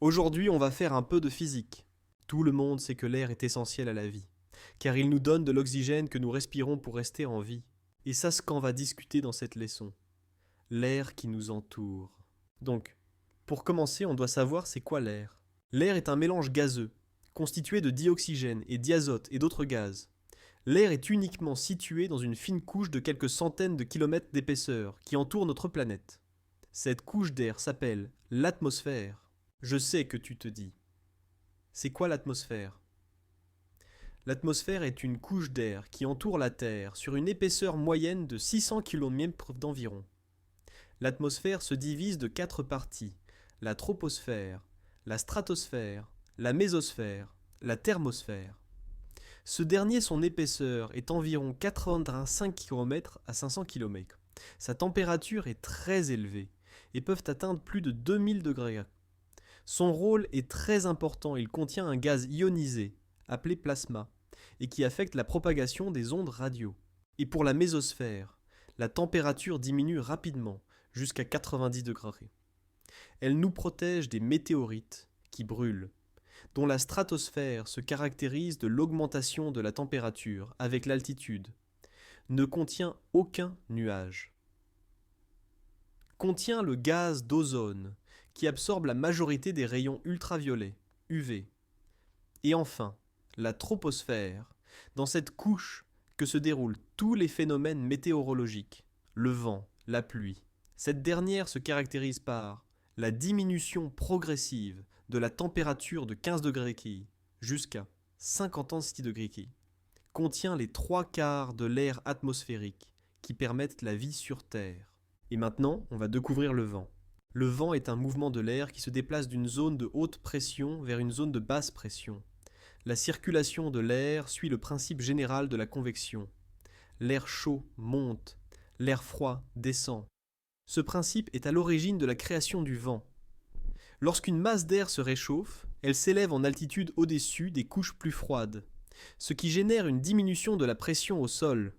Aujourd'hui, on va faire un peu de physique. Tout le monde sait que l'air est essentiel à la vie, car il nous donne de l'oxygène que nous respirons pour rester en vie. Et ça, ce qu'on va discuter dans cette leçon. L'air qui nous entoure. Donc, pour commencer, on doit savoir c'est quoi l'air. L'air est un mélange gazeux, constitué de dioxygène et d'azote et d'autres gaz. L'air est uniquement situé dans une fine couche de quelques centaines de kilomètres d'épaisseur qui entoure notre planète. Cette couche d'air s'appelle l'atmosphère. Je sais que tu te dis. C'est quoi l'atmosphère ? L'atmosphère est une couche d'air qui entoure la Terre sur une épaisseur moyenne de 600 km d'environ. L'atmosphère se divise de 4 parties, la troposphère, la stratosphère, la mésosphère, la thermosphère. Ce dernier, son épaisseur est environ 85 km à 500 km. Sa température est très élevée et peuvent atteindre plus de 2000 degrés. Son rôle est très important, il contient un gaz ionisé, appelé plasma, et qui affecte la propagation des ondes radio. Et pour la mésosphère, la température diminue rapidement, jusqu'à 90 degrés. Elle nous protège des météorites qui brûlent, dont la stratosphère se caractérise de l'augmentation de la température avec l'altitude, ne contient aucun nuage. Contient le gaz d'ozone, qui absorbe la majorité des rayons ultraviolets, UV. Et enfin, la troposphère, dans cette couche que se déroulent tous les phénomènes météorologiques, le vent, la pluie. Cette dernière se caractérise par la diminution progressive de la température de 15 degrés Kelvin jusqu'à 56 degrés Kelvin. Contient les 3/4 de l'air atmosphérique qui permettent la vie sur Terre. Et maintenant, on va découvrir le vent. Le vent est un mouvement de l'air qui se déplace d'une zone de haute pression vers une zone de basse pression. La circulation de l'air suit le principe général de la convection. L'air chaud monte, l'air froid descend. Ce principe est à l'origine de la création du vent. Lorsqu'une masse d'air se réchauffe, elle s'élève en altitude au-dessus des couches plus froides, ce qui génère une diminution de la pression au sol.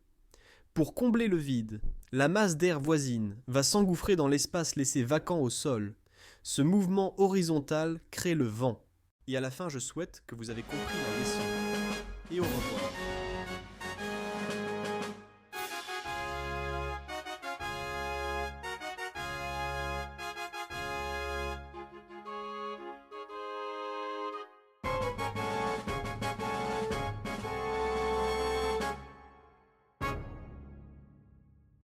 Pour combler le vide, la masse d'air voisine va s'engouffrer dans l'espace laissé vacant au sol. Ce mouvement horizontal crée le vent. Et à la fin, je souhaite que vous avez compris la leçon.